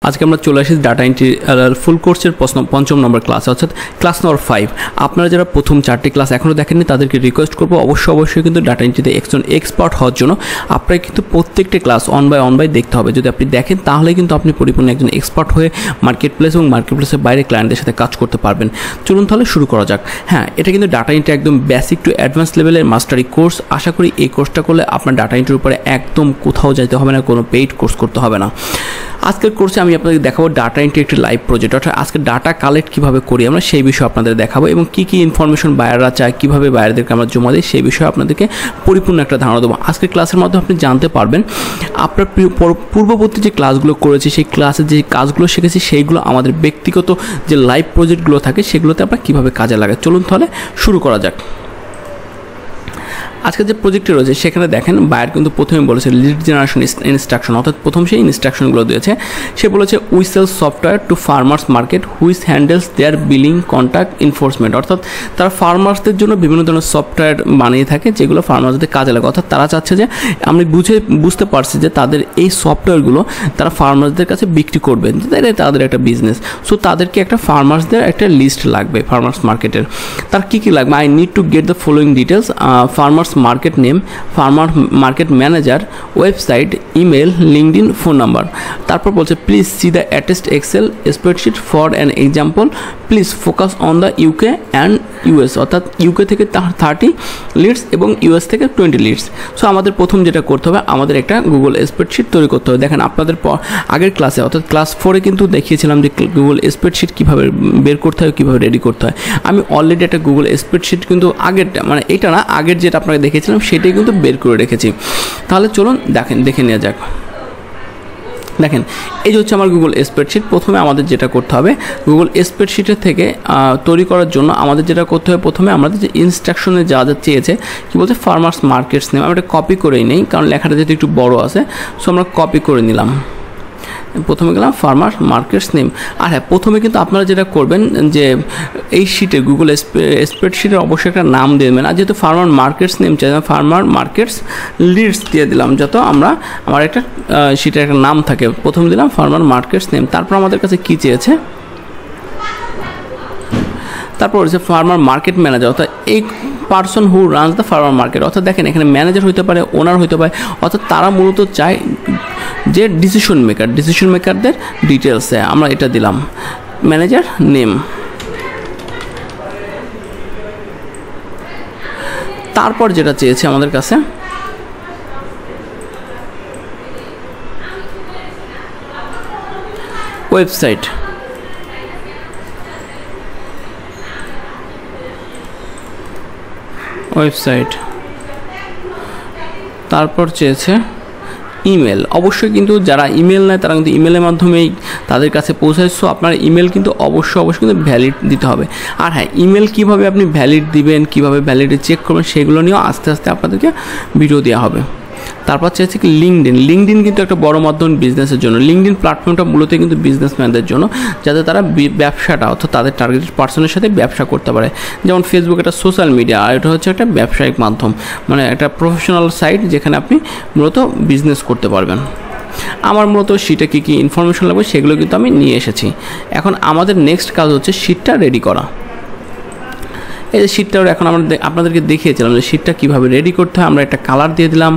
আজকে আমরা চলে আসি ডাটা এন্ট্রি ফুল কোর্সের পঞ্চম নম্বর ক্লাস অর্থাৎ ক্লাস নম্বর 5। আপনারা যারা প্রথম 4টি ক্লাস এখনও দেখেননি তাদেরকে রিকোয়েস্ট করবো অবশ্যই কিন্তু ডাটা এন্ট্রিতে একজন এক্সপার্ট হওয়ার জন্য আপনাকে কিন্তু প্রত্যেকটি ক্লাস অন বাই দেখতে হবে। যদি আপনি দেখেন তাহলে কিন্তু আপনি পরিপূর্ণ একজন এক্সপার্ট হয়ে মার্কেট প্লেস এবং মার্কেট প্লেসের বাইরে ক্লায়েন্টদের সাথে কাজ করতে পারবেন। চলুন তাহলে শুরু করা যাক। হ্যাঁ, এটা কিন্তু ডাটা এন্ট্রি একদম বেসিক টু অ্যাডভান্স লেভেলের মাস্টারি কোর্স। আশা করি এই কোর্সটা করলে আপনার ডাটা এন্ট্রির উপরে একদম কোথাও যেতে হবে না, কোনো পেইড কোর্স করতে হবে না। আজকের কোর্সে আমি আপনাদের দেখাবো ডাটা এন্ট্রি একটি লাইভ প্রজেক্ট, অর্থাৎ আজকে ডাটা কালেক্ট কীভাবে করি আমরা সেই বিষয়ে আপনাদের দেখাবো এবং কী ইনফরমেশন বায়াররা চায়, কীভাবে বায়ারদেরকে আমরা জমা দিই সেই বিষয়ে আপনাদেরকে পরিপূর্ণ একটা ধারণা দেবো। আজকের ক্লাসের মাধ্যমে আপনি জানতে পারবেন আপনার পূর্ববর্তী যে ক্লাসগুলো করেছি সেই ক্লাসে যে কাজগুলো শিখেছি সেইগুলো আমাদের ব্যক্তিগত যে লাইভ প্রজেক্টগুলো থাকে সেগুলোতে আমরা কীভাবে কাজে লাগাই। চলুন তাহলে শুরু করা যাক। আজকে যে প্রজেক্টটি রয়েছে সেখানে দেখেন বায়ার কিন্তু প্রথমে বলেছে লিড জেনারেশন ইনস্ট্রাকশন, অর্থাৎ প্রথম সেই ইনস্ট্রাকশনগুলো দিয়েছে। সে বলেছে we sell software to farmers market which handles their billing contact enforcement, অর্থাৎ তারা ফার্মার্সদের জন্য বিভিন্ন ধরনের সফটওয়্যার বানিয়ে থাকে যেগুলো ফার্মার্সদের কাজে লাগে। অর্থাৎ তারা চাচ্ছে যে আমি বুঝতে পারছি যে তাদের এই সফটওয়্যারগুলো তারা ফার্মার্সদের কাছে বিক্রি করবেন, তাদের একটা বিজনেস। সো তাদেরকে একটা ফার্মার্সদের একটা লিস্ট লাগবে ফার্মার্স মার্কেটের। তার কী লাগবে? I need to get the following details: farmers market name, farmer market manager, website, email, LinkedIn, phone number. তারপর বলছে please see the attest excel spreadsheet for an example, please focus on the UK and US, অর্থাৎ UK থেকে 30 Leeds এবং US থেকে 20 Leeds. So আমাদের প্রথম যেটা করতে হবে আমাদের একটা গুগল স্প্রেডশিট তৈরি করতে হবে। দেখেন আপনাদের আগের ক্লাসে অর্থাৎ ক্লাস 4-এ কিন্তু দেখিয়েছিলাম যে গুগল স্প্রেডশিট কীভাবে বের করতে হয়, কীভাবে রেডি করতে হয়। আমি অলরেডি একটা গুগল স্প্রেডশিট কিন্তু আগেরটা মানে এটা না আগের যেটা আপনাকে দেখেছিলাম সেটাই কিন্তু বের করে রেখেছি। তাহলে চলুন দেখে নেওয়া যাক। দেখেন এই যে হচ্ছে আমার গুগল স্প্রেডশিট। প্রথমে আমাদের যেটা করতে হবে গুগল স্প্রেডশিটের থেকে তৈরি করার জন্য আমাদের যেটা করতে হবে প্রথমে আমাদের যে ইনস্ট্রাকশনে যা চেয়েছে কী বলছে ফার্মার্স মার্কেটস নেম, আমরা এটা কপি করেই নেই কারণ লেখাটা যেহেতু একটু বড় আছে। সো আমরা কপি করে নিলাম। প্রথমে গেলাম ফার্মার মার্কেটস নেম। আর হ্যাঁ, প্রথমে কিন্তু আপনারা যেটা করবেন যে এই শিটে গুগল স্প্রেডশিটের অবশ্যই একটা নাম দিয়ে দেবেন। আর যেহেতু ফার্মার মার্কেটস নেম চাই, ফার্মার মার্কেটস লিডস দিয়ে দিলাম, যত আমার একটা শিটের একটা নাম থাকে। প্রথম দিলাম ফার্মার মার্কেটস নেম। তারপর আমাদের কাছে কী চেয়েছে, তারপর হচ্ছে ফার্মার মার্কেট ম্যানেজার, অর্থাৎ এই person who runs the farmer market. অর্থাৎ দেখেন এখানে ম্যানেজার হতে পারে, ওনার হতে পারে, অর্থাৎ তারা মূলত চায় যে ডিসিশন মেকারদের ডিটেলসে আমরা এটা দিলাম ম্যানেজার নেম। তারপর যেটা চেয়েছে আমাদের কাছে ওয়েবসাইট, তারপর চেয়েছে ইমেল। অবশ্যই কিন্তু যারা ইমেল নেয় তারা কিন্তু ইমেলের মাধ্যমেই তাদের কাছে পৌঁছায়। সো আপনার ইমেল কিন্তু অবশ্যই কিন্তু ভ্যালিড দিতে হবে। আর হ্যাঁ, ইমেল কীভাবে আপনি ভ্যালিড দিবেন, কীভাবে ভ্যালিডে চেক করবেন সেগুলো নিয়েও আস্তে আস্তে আপনাদেরকে ভিডিও দেওয়া হবে। তারপর চাইছে কি লিঙ্কডইন কিন্তু একটা বড় মাধ্যম বিজনেসের জন্য। লিঙ্কডইন প্ল্যাটফর্মটা মূলত কিন্তু বিজনেসম্যানদের জন্য, যাতে তারা ব্যবসাটা অর্থাৎ তাদের টার্গেটেড পার্সনের সাথে ব্যবসা করতে পারে। যেমন ফেসবুক একটা সোশ্যাল মিডিয়া, আর এটা হচ্ছে একটা ব্যবসায়িক মাধ্যম, মানে একটা প্রফেশনাল সাইট যেখানে আপনি মূলত বিজনেস করতে পারবেন। আমার মূলত শিটে কী ইনফরমেশন লাগবে সেগুলো কিন্তু আমি নিয়ে এসেছি। এখন আমাদের নেক্সট কাজ হচ্ছে শিটটা রেডি করা। এই যে শিটটাও এখন আপনাদেরকে দেখিয়েছিলাম যে শিটটা কীভাবে রেডি করতে হয়। আমরা একটা কালার দিয়ে দিলাম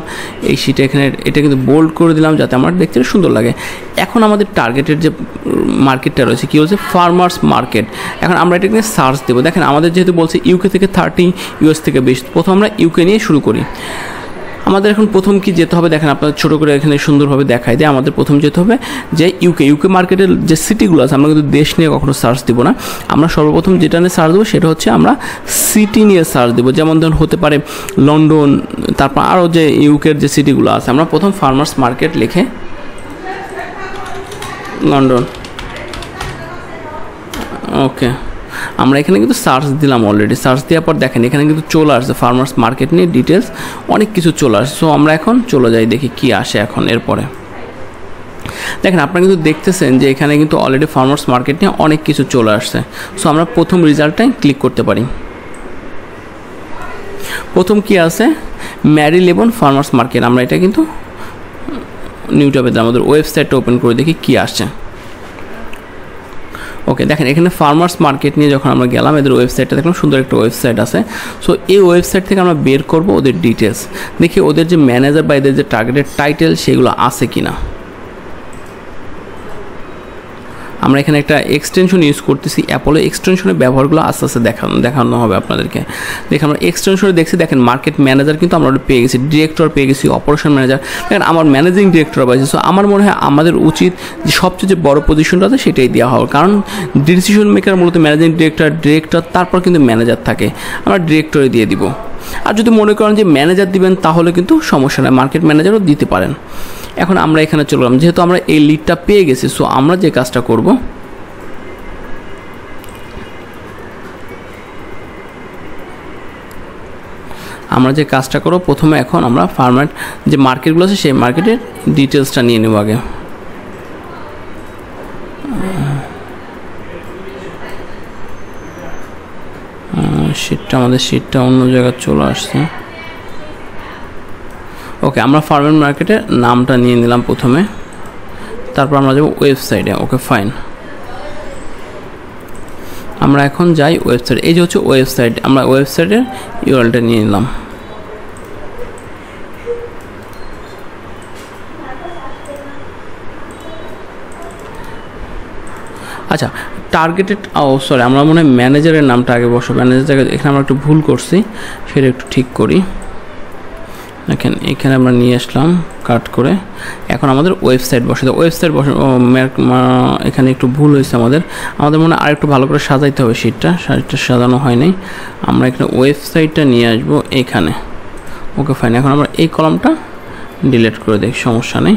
এই শিটে, এখানে এটা কিন্তু বোল্ড করে দিলাম যাতে আমার দেখতে সুন্দর লাগে। এখন আমাদের টার্গেটের যে মার্কেটটা রয়েছে কী বলছে ফার্মার্স মার্কেট। এখন আমরা এটা এখানে সার্চ দেবো। দেখেন আমাদের যেহেতু বলছে ইউকে থেকে 30, ইউএস থেকে 20, প্রথম আমরা ইউকে নিয়ে শুরু করি। আমাদের এখন প্রথম কি যেতে হবে, দেখেন আপনাদের ছোটো করে এখানে সুন্দরভাবে দেখায় দেয়। আমাদের প্রথম যেতে হবে যে ইউকে মার্কেটের যে সিটিগুলো আছে, আমরা কিন্তু দেশ নিয়ে কখনো সার্চ দেবো না। আমরা সর্বপ্রথম যেটা নিয়ে সার্চ দেবো সেটা হচ্ছে আমরা সিটি নিয়ে সার্চ দেবো। যেমন ধরুন হতে পারে লন্ডন, তারপর আরও যে ইউকের যে সিটিগুলো আছে। আমরা প্রথম ফার্মার্স মার্কেট লিখে লন্ডন, ওকে, আমরা এখানে কিন্তু সার্চ দিলাম অলরেডি। সার্চ দেওয়ার পর দেখেন এখানে কিন্তু চলে আসছে ফার্মার্স মার্কেট নিয়ে ডিটেলস অনেক কিছু চলে আসছে। সো আমরা এখন চলে যাই দেখি কি আসে এখন এরপরে। দেখেন আপনারা কিন্তু দেখতেছেন যে এখানে কিন্তু অলরেডি ফার্মার্স মার্কেট নিয়ে অনেক কিছু চলে আসছে। সো আমরা প্রথম রেজাল্টটাই ক্লিক করতে পারি। প্রথম কি আছে, ম্যারি লেবন ফার্মার্স মার্কেট। আমরা এটা কিন্তু নিউ ট্যাবে আমাদের ওয়েবসাইটটা ওপেন করে দেখি কি আসছে। ওকে, দেখেন এখানে ফার্মার্স মার্কেট নিয়ে যখন আমরা গেলাম, এদের ওয়েবসাইটটা দেখলাম, সুন্দর একটা ওয়েবসাইট আছে। সো এই ওয়েবসাইট থেকে আমরা বের করব ওদের ডিটেলস, দেখি ওদের যে ম্যানেজার বা এদের যে টার্গেটেড টাইটেল সেগুলো আছে কিনা। আমরা এখানে একটা এক্সটেনশন ইউজ করতেছি, অ্যাপোলো এক্সটেনশনের ব্যবহারগুলো আস্তে আস্তে দেখানো হবে আপনাদেরকে। দেখেন আমরা এক্সটেনশনে দেখছি, দেখেন মার্কেট ম্যানেজার কিন্তু আমরা পেয়ে গেছি, ডিরেক্টর পেয়ে গেছি, অপারেশন ম্যানেজার, দেখেন আমার ম্যানেজিং ডিরেক্টর পাইছি। সো আমার মনে হয় আমাদের উচিত যে সবচেয়ে যে বড় পজিশনটা আছে সেটাই দেওয়া হবে, কারণ ডিসিশন মেকার মূলত ম্যানেজিং ডিরেক্টর, তারপর কিন্তু ম্যানেজার থাকে, আমরা ডিরেক্টরে দিয়ে দিব। আর যদি মনে করেন যে ম্যানেজার দিবেন তাহলে কিন্তু সমস্যা নয়, মার্কেট ম্যানেজারও দিতে পারেন। এখন আমরা এখানে চলে গেলাম, যেহেতু আমরা এই লিডটা পেয়ে গেছি, সো আমরা যে কাজটা করব, প্রথমে এখন আমরা ফার্মার যে মার্কেটগুলো আছে সেই মার্কেটের ডিটেলসটা নিয়ে নেব আগে। আমাদের শিটটা অন্য জায়গায় চলে আসছে। ওকে, আমরা ফার্মার মার্কেটের নামটা নিয়ে নিলাম প্রথমে, তারপর আমরা যাব ওয়েবসাইটে। ওকে ফাইন, আমরা এখন যাই ওয়েবসাইট। এই যে হচ্ছে ওয়েবসাইট, আমরা ওয়েবসাইটের ইউআরএলটা নিয়ে নিলাম। আচ্ছা, টার্গেটেড, সরি আমরা মনে হয় ম্যানেজারের নামটা আগে বসো, ম্যানেজার জায়গায় এখানে আমরা একটু ভুল করছি, সেটা একটু ঠিক করি। দেখেন এখানে আমরা নিয়ে আসলাম কাট করে, এখন আমাদের ওয়েবসাইট বসাতে, ওয়েবসাইট এখানে একটু ভুল হয়েছে আমাদের মনে হয় আরেকটু ভালো করে সাজাইতে হবে শিটটা সাজানো হয় নাই। আমরা এখানে ওয়েবসাইটটা নিয়ে আসবো এখানে। ওকে ফাইন, এখন আমরা এই কলামটা ডিলিট করে দিই, সমস্যা নেই।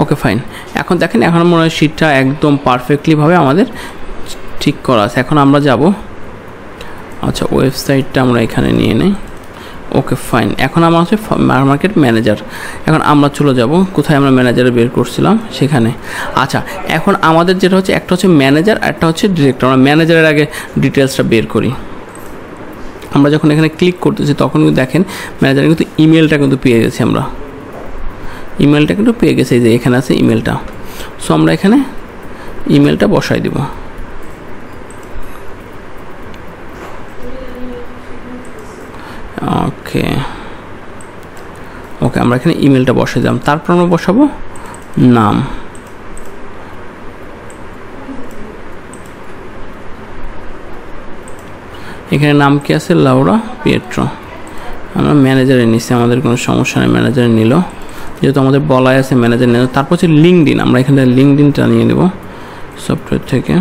ওকে ফাইন, এখন দেখেন এখন মনে হয় শিটটা একদম পারফেক্টলিভাবে আমাদের ঠিক করা আছে। এখন আমরা যাব, আচ্ছা ওয়েবসাইটটা আমরা এখানে নিয়ে নিই। ওকে ফাইন, এখন আমার হচ্ছে মার্কেট ম্যানেজার। এখন আমরা চলে যাব কোথায় আমরা ম্যানেজারে বের করছিলাম সেখানে। আচ্ছা, এখন আমাদের যেটা হচ্ছে একটা হচ্ছে ম্যানেজার, একটা হচ্ছে ডিরেক্টর। আমরা ম্যানেজারের আগে ডিটেলসটা বের করি। আমরা যখন এখানে ক্লিক করতেছি তখন কিন্তু দেখেন ম্যানেজারের কিন্তু ইমেলটা কিন্তু পেয়ে গেছি, আমরা ইমেলটা কিন্তু পেয়ে গেছি, যে এখানে আছে ইমেলটা। সো আমরা এখানে ইমেলটা বসাই দিব। ওকে ওকে, আমরা এখানে ইমেলটা বসে দিলাম, তারপর আমরা বসাবো নাম। এখানে নাম কি আছে, লাউরা পিয়েট্রো। আমরা ম্যানেজারে নিচ্ছি, আমাদের কোনো সমস্যা নেই, ম্যানেজারে নিল, যেহেতু আমাদের বলাই আছে ম্যানেজার নিল। তারপর হচ্ছে লিঙ্কডিন, আমরা এখানে লিঙ্কডিনটা নিয়ে নেব সফটওয়্যার থেকে।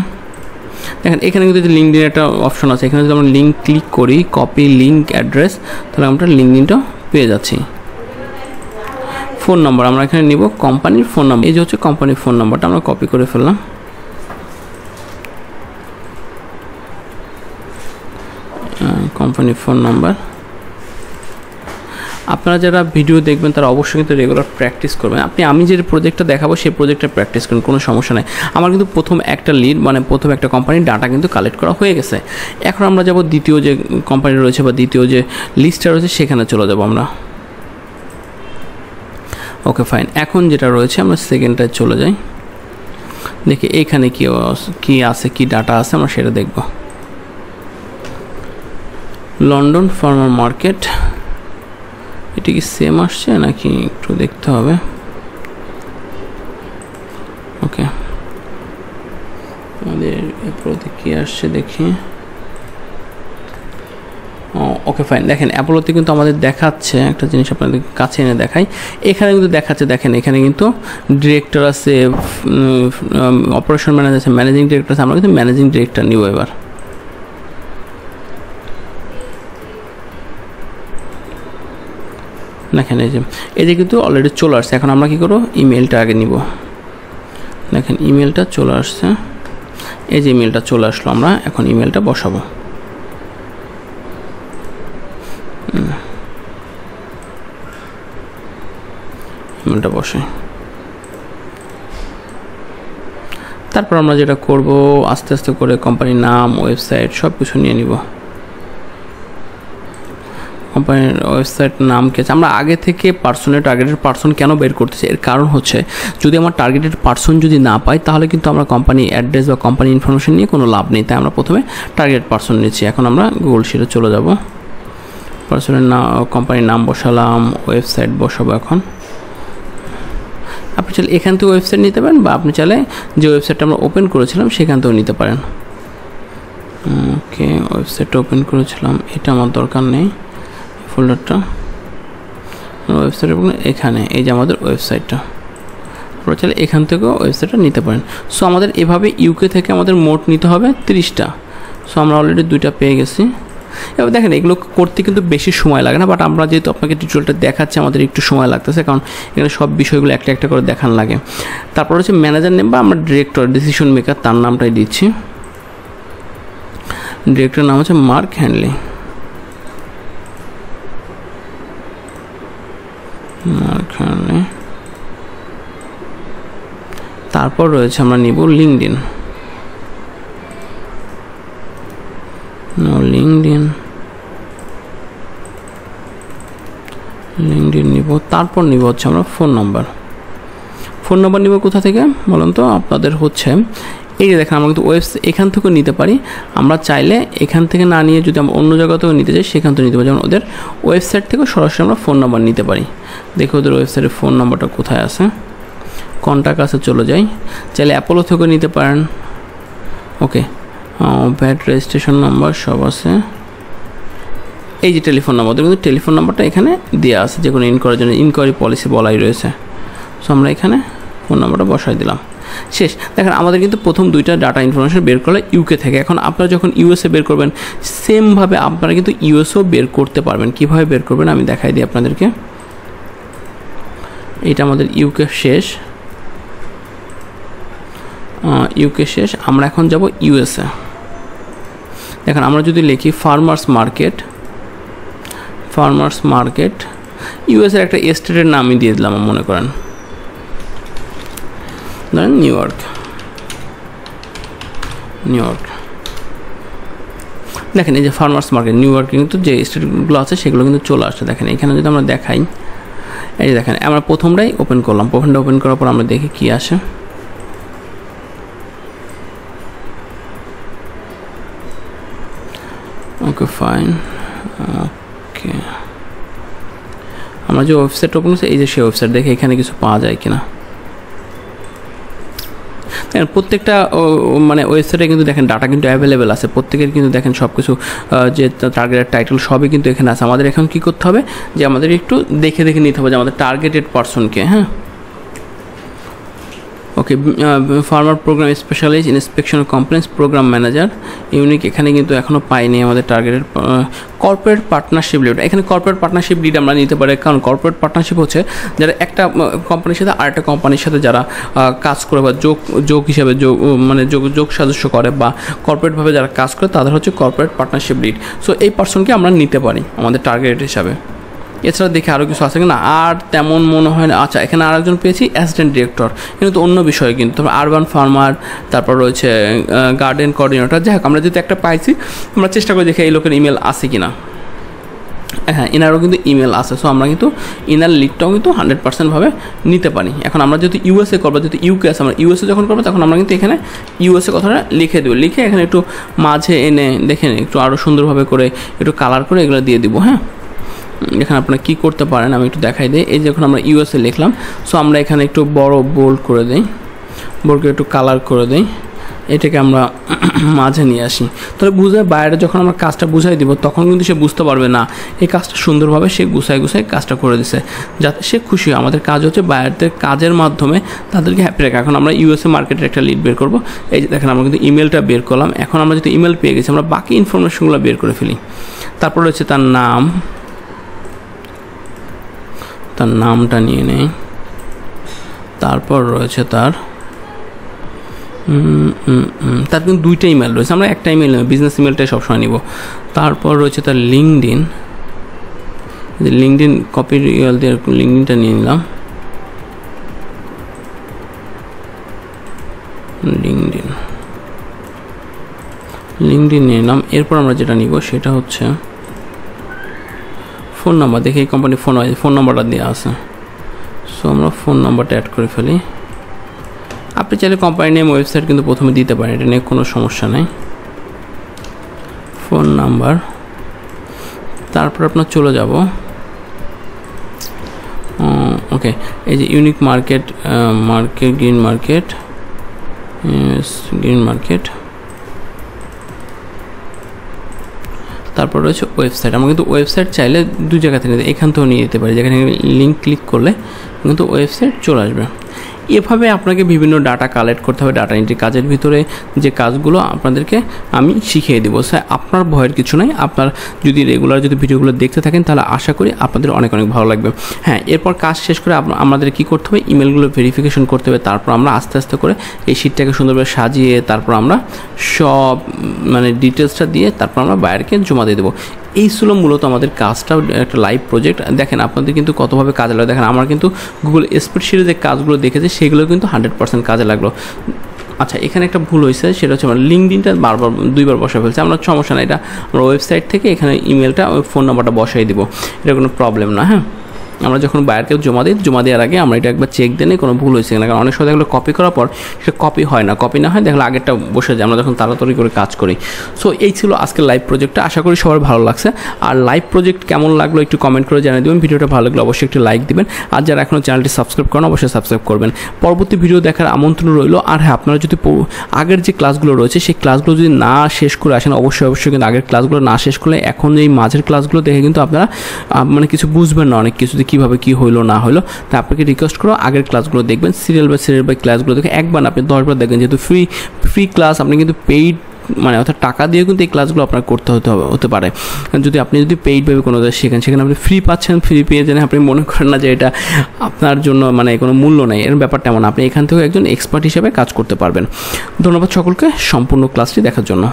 দেখেন এখানে কিন্তু লিঙ্কডিন একটা অপশন আছে, এখানে যদি আমরা লিঙ্ক ক্লিক করি, কপি লিঙ্ক অ্যাড্রেস, তাহলে আমরা লিঙ্কডিনটা পেয়ে যাচ্ছি। ফোন নাম্বার আমরা এখানে নিব কোম্পানির ফোন নাম্বার, এই যে হচ্ছে কোম্পানির ফোন নাম্বারটা আমরা কপি করে ফেললাম। কোম্পানির ফোন নাম্বার। আপনারা যারা ভিডিও দেখবেন তারা অবশ্যই কিন্তু রেগুলার প্র্যাকটিস করবেন। আমি যে প্রজেক্টটা দেখাবো সেই প্রজেক্টটা প্র্যাকটিস করুন, কোনো সমস্যা নেই। আমার কিন্তু প্রথম একটা লিড প্রথম একটা কোম্পানির ডাটা কিন্তু কালেক্ট করা হয়ে গেছে। এখন আমরা যাব দ্বিতীয় যে কোম্পানি রয়েছে বা দ্বিতীয় যে লিস্টটা রয়েছে সেখানে চলে যাব আমরা। ওকে ফাইন, এখন যেটা রয়েছে আমরা সেকেন্ডটায় চলে যাই, দেখি এখানে কি আছে, কি ডাটা আছে আমরা সেটা দেখব। লন্ডন ফার্মার মার্কেট, এটা কি সেম আসছে নাকি একটু দেখতে হবে। ওকে, আমাদের অ্যাপোলোতে কি আসছে দেখি। ওকে ফাইন, দেখেন অ্যাপোলোতে কিন্তু আমাদের দেখাচ্ছে একটা জিনিস, আপনাদের কাছে এনে দেখাই। এখানে কিন্তু দেখাচ্ছে, দেখেন এখানে কিন্তু ডিরেক্টর আছে, অপারেশন ম্যানেজার আছে, ম্যানেজিং ডিরেক্টর আছে। আমরা কিন্তু ম্যানেজিং ডিরেক্টর নিব এবার। দেখেন এই যে কিন্তু অলরেডি চলে আসছে। এখন আমরা কি করব, ইমেলটা আগে নিব। দেখেন ইমেলটা চলে আসছে, এই যে ইমেলটা চলে আসলো, আমরা এখন ইমেলটা বসাবো। ইমেলটা বসে তারপর আমরা যেটা করব, আস্তে আস্তে করে কোম্পানির নাম, ওয়েবসাইট সব কিছু নিয়ে নিব। কোম্পানির ওয়েবসাইট নাম কি আছে, আমরা আগে থেকে টার্গেটেড পার্সন কেন বের করতেছি, এর কারণ হচ্ছে যদি আমার টার্গেটেড পার্সন যদি না পাই তাহলে কিন্তু আমরা কোম্পানি অ্যাড্রেস বা কোম্পানি ইনফরমেশন নিয়ে কোনো লাভ নেই, তাই আমরা প্রথমে টার্গেটেড পার্সন নিচ্ছি। এখন আমরা গুগল শিটে চলে যাব, পার্সনের নাম, কোম্পানির নাম বসালাম, ওয়েবসাইট বসাবো। এখন আপনি চাইলে এখান থেকে ওয়েবসাইট নিতে পারেন বা আপনি চাইলে যে ওয়েবসাইটটা আমরা ওপেন করেছিলাম সেখান থেকেও নিতে পারেন। ওকে, ওয়েবসাইটটা ওপেন করেছিলাম, এটা আমার দরকার নেই, ফোল্ডারটা ওয়েবসাইট এখানে, এই যে আমাদের ওয়েবসাইটটা, আপনারা চাইলে এখান থেকেও ওয়েবসাইটটা নিতে পারেন। সো আমাদের এভাবে ইউকে থেকে আমাদের মোট নিতে হবে 30টা। সো আমরা অলরেডি 2টা পেয়ে গেছি। এবার দেখেন এগুলো করতে কিন্তু বেশি সময় লাগে না, বাট আমরা যেহেতু আপনাকে টিউটোরিয়ালটা দেখাচ্ছি আমাদের একটু সময় লাগতেছে, কারণ এখানে সব বিষয়গুলো একটা একটা করে দেখান লাগে। তারপর হচ্ছে ম্যানেজার নেম বা আমরা ডিরেক্টর, ডিসিশন মেকার, তার নামটাই দিচ্ছি। ডিরেক্টরের নাম হচ্ছে মার্ক হ্যানলি। তারপর রয়েছে আমরা নিব লিঙ্কডইন। লিঙ্কডইন নিব। তারপর নিব হচ্ছে আমরা ফোন নাম্বার নিব কোথা থেকে বলুন তো, আপনাদের হচ্ছে এই যে দেখেন আমরা কিন্তু ওয়েবসাইট এখান থেকেও নিতে পারি, আমরা চাইলে এখান থেকে না নিয়ে যদি আমরা অন্য জায়গা থেকেও নিতে চাই সেখান থেকে নিতে পারি, যেমন ওদের ওয়েবসাইট থেকে সরাসরি আমরা ফোন নাম্বার নিতে পারি। দেখো ওদের ওয়েবসাইটের ফোন নাম্বারটা কোথায় আছে, কন্ট্যাক্ট আছে, চলে যাই। চাইলে অ্যাপোলো থেকেও নিতে পারেন। ওকে, ভ্যাট রেজিস্ট্রেশন নাম্বার সব আছে। এই যে টেলিফোন নাম্বার, কিন্তু টেলিফোন নাম্বারটা এখানে দেওয়া আছে, যে কোনো ইনকোয়ারির জন্য ইনকোয়ারি পলিসি বলাই রয়েছে। সো আমরা এখানে ফোন নাম্বারটা বসাই দিলাম, শেষ। দেখেন আমাদের কিন্তু প্রথম 2টা ডাটা ইনফরমেশন বের করলে ইউকে থেকে। এখন আপনারা যখন ইউএসএ বের করবেন সেমভাবে আপনারা কিন্তু ইউএসও বের করতে পারবেন। কীভাবে বের করবেন আমি দেখাই দিই আপনাদেরকে। এটা আমাদের ইউকে শেষ, আমরা এখন যাব ইউএসএ। দেখেন আমরা যদি লিখি ফার্মার্স মার্কেট ইউএসএর একটা স্টেটের নামই দিয়ে দিলাম, মনে করেন নিউ ইয়র্ক। দেখেন এই যে ফার্মার্স মার্কেট নিউ ইয়র্কে কিন্তু যে স্টেটগুলো আছে সেগুলো কিন্তু চলে আসছে। দেখেন এখানে যদি আমরা দেখাই, এই যে দেখেন আমরা প্রথমটাই ওপেন করলাম, প্রথমটা ওপেন করার পর আমরা দেখি কি আসে। ওকে ফাইন, ওকে আমরা যে ওয়েবসাইট ওপেন করছি এই যে সেই ওয়েবসাইট, দেখে এখানে কিছু পাওয়া যায় কিনা। দেখেন প্রত্যেকটা মানে ওয়েবসাইটে কিন্তু দেখেন ডাটা কিন্তু অ্যাভেলেবেল আছে, প্রত্যেকের কিন্তু দেখেন সব কিছু যে টার্গেটের টাইটেল সবই কিন্তু এখানে আছে। আমাদের এখন কী করতে হবে, যে আমাদের একটু দেখে নিতে হবে যে আমাদের টার্গেটেড পার্সনকে। হ্যাঁ, okay, farmer programme specialist inspection compliance programme manager unique, এখানে কিন্তু এখনও পাইনি আমাদের টার্গেটেড। কর্পোরেট পার্টনারশিপ লিড, এখানে কর্পোরেট পার্টনারশিপ লিড আমরা নিতে পারি, কারণ কর্পোরেট পার্টনারশিপ হচ্ছে যারা একটা কোম্পানির সাথে আরেকটা কোম্পানির সাথে যারা কাজ করে বা যোগ হিসাবে যোগ সাদস্য করে বা কর্পোরেটভাবে যারা কাজ করে তাদের হচ্ছে কর্পোরেট পার্টনারশিপ লিড। সো এই পার্সনকে আমরা নিতে পারি আমাদের টার্গেট হিসাবে। এছাড়া দেখে আরও কিছু আছে কিনা, আর তেমন মনে হয় না। আচ্ছা, এখানে আরেকজন পেয়েছি অ্যাসিস্ট্যান্ট ডিরেক্টর, কিন্তু অন্য বিষয় কিন্তু। তারপর আরবান ফার্মার, তারপর রয়েছে গার্ডেন কোঅর্ডিনেটর। যাই হোক, আমরা যেহেতু একটা পাইছি আমরা চেষ্টা করে দেখি এই লোকের ইমেল আছে কিনা। হ্যাঁ, এনারও কিন্তু ইমেল আছে। সো আমরা কিন্তু ইনার লিডটাও কিন্তু 100% ভাবে নিতে পারি। এখন আমরা যেহেতু ইউএসএ করবো, যেহেতু ইউকে আছে, আমরা ইউএসএ যখন করবো তখন আমরা কিন্তু এখানে ইউএসএ কথাটা লিখে দেবো, লিখে এখানে একটু মাঝে এনে দেখেন একটু আরও সুন্দরভাবে করে একটু কালার করে এগুলো দিয়ে দিব। হ্যাঁ, এখানে আপনারা কী করতে পারেন আমি একটু দেখাই দিই। এই যখন আমরা ইউএসএ লিখলাম, সো আমরা এখানে একটু বড় বোল্ড করে দিই, বোল্ডকে একটু কালার করে দিই, এটাকে আমরা মাঝে নিয়ে আসি। তাহলে বাইরে যখন আমরা কাজটা বুঝাই দিব তখন কিন্তু সে বুঝতে পারবে না এই কাজটা সুন্দরভাবে সে গুছায় কাজটা করে দিছে, যাতে সে খুশি হয়। আমাদের কাজ হচ্ছে বাইরের কাজের মাধ্যমে তাদেরকে হ্যাপি রাখা। এখন আমরা ইউএসএ মার্কেটের একটা লিড বের করবো। এই যে দেখেন আমরা কিন্তু ইমেলটা বের করলাম। এখন আমরা যদি ইমেল পেয়ে গেছি, আমরা বাকি ইনফরমেশনগুলো বের করে ফেলি। তারপর হচ্ছে তার নামটা নিয়ে নেই। তারপর রয়েছে তার কিন্তু 2টা ইমেল রয়েছে, আমরা একটা ইমেল নেব, বিজনেস ইমেলটাই সবসময় নিব। তারপর রয়েছে তার লিঙ্কডইন কপি দিয়ে লিঙ্কডইনটা নিয়ে নিলাম। লিঙ্কডইন নিয়ে নিলাম। এরপর আমরা যেটা নিব সেটা হচ্ছে ফোন নাম্বার দেখি এই কোম্পানির ফোন নাম্বারটা দেওয়া আছে। সো আমরা ফোন নাম্বারটা অ্যাড করে ফেলি। আপনি চাইলে কোম্পানি নেম ওয়েবসাইট কিন্তু প্রথমে দিতে পারেন, এটা নিয়ে কোনো সমস্যা নেই। ফোন নাম্বার, তারপর আপনার চলে যাব ওকে, এই যে ইউনিক মার্কেট, গ্রিন মার্কেট, তারপর রয়েছে ওয়েবসাইট। আমরা কিন্তু ওয়েবসাইট চাইলে দু জায়গা থেকে এখান থেকেও নিয়ে যেতে পারি, যেখানে লিঙ্ক ক্লিক করলে কিন্তু ওয়েবসাইট চলে আসবে। এভাবে আপনাকে বিভিন্ন ডাটা কালেক্ট করতে হবে। ডাটা এন্ট্রি কাজের ভিতরে যে কাজগুলো আপনাদেরকে আমি শিখিয়ে দেবো। স্যার আপনার ভয়ের কিছু নাই, আপনার যদি রেগুলার ভিডিওগুলো দেখতে থাকেন তাহলে আশা করি আপনাদের অনেক ভালো লাগবে। হ্যাঁ, এরপর কাজ শেষ করে আমাদের কী করতে হবে, ইমেলগুলো ভেরিফিকেশন করতে হবে। তারপর আমরা আস্তে আস্তে করে এই শিটটাকে সুন্দরভাবে সাজিয়ে তারপর আমরা সব ডিটেলসটা দিয়ে তারপর আমরা বায়ারকে জমা দিয়ে দেবো। এই ছিল মূলত আমাদের কাজটাও একটা লাইভ প্রজেক্ট। দেখেন আপনাদের কিন্তু কতভাবে কাজে লাগে। দেখেন আমার কিন্তু গুগল স্প্রেডশিটে যে কাজগুলো দেখেছি সেগুলো কিন্তু 100% কাজে লাগলো। আচ্ছা, এখানে একটা ভুল হয়েছে, সেটা হচ্ছে আমরা লিঙ্কডিনটা দুইবার বসায় ফেলছি। আমরা সমস্যা না, এটা আমরা ওয়েবসাইট থেকে এখানে ইমেলটা ওই ফোন নাম্বারটা বসাই দিব, এটা কোনো প্রবলেম না। হ্যাঁ, আমরা যখন বায়ারকে জমা দেওয়ার আগে আমরা এটা একবার চেক দিই কোনো ভুল হয়েছে কিনা, কারণ অনেক সময় দেখলে কপি করার পর সেটা কপি হয় না হয়, দেখলে আগেরটা বসে যায় আমরা যখন তাড়াতাড়ি করে কাজ করি। সো এই ছিল আজকের লাইভ প্রজেক্টটা, আশা করি সবার ভালো লাগছে। আর লাইভ প্রজেক্ট কেমন লাগলো একটু কমেন্ট করে জানিয়ে দেবেন। ভিডিওটা ভালো লাগলে অবশ্যই একটু লাইক দিবেন, আর যারা এখনও চ্যানেলটি সাবস্ক্রাইব করেন অবশ্যই সাবস্ক্রাইব করবেন। পরবর্তী ভিডিও দেখার আমন্ত্রণ রইল। আর হ্যাঁ, আপনারা যদি আগের যে ক্লাসগুলো রয়েছে সেই ক্লাসগুলো যদি না শেষ করে আসেন অবশ্যই কিন্তু আগের ক্লাসগুলো না শেষ করলে এখন এই মাঝের ক্লাসগুলো দেখে কিন্তু আপনারা কিছু বুঝবেন না, অনেক কিছু কীভাবে কী হইলো না হলো। তা আপনাকে রিকোয়েস্ট করো আগের ক্লাসগুলো দেখবেন, সিরিয়াল বাই ক্লাসগুলো দেখে একবার আপনি 10 বার দেখবেন। যেহেতু ফ্রি ক্লাস, আপনি কিন্তু পেইড অর্থাৎ টাকা দিয়ে কিন্তু এই ক্লাসগুলো আপনার করতে হতে পারে। যদি আপনি পেইডভাবে কোনো শেখেন, সেখানে আপনি ফ্রি পাচ্ছেন, ফ্রি পেয়ে যেন আপনি মনে করেন না যে এটা আপনার জন্য কোনো মূল্য নেই, এর ব্যাপারটা এমন। আপনি এখান থেকে একজন এক্সপার্ট হিসেবে কাজ করতে পারবেন। ধন্যবাদ সকলকে সম্পূর্ণ ক্লাসটি দেখার জন্য।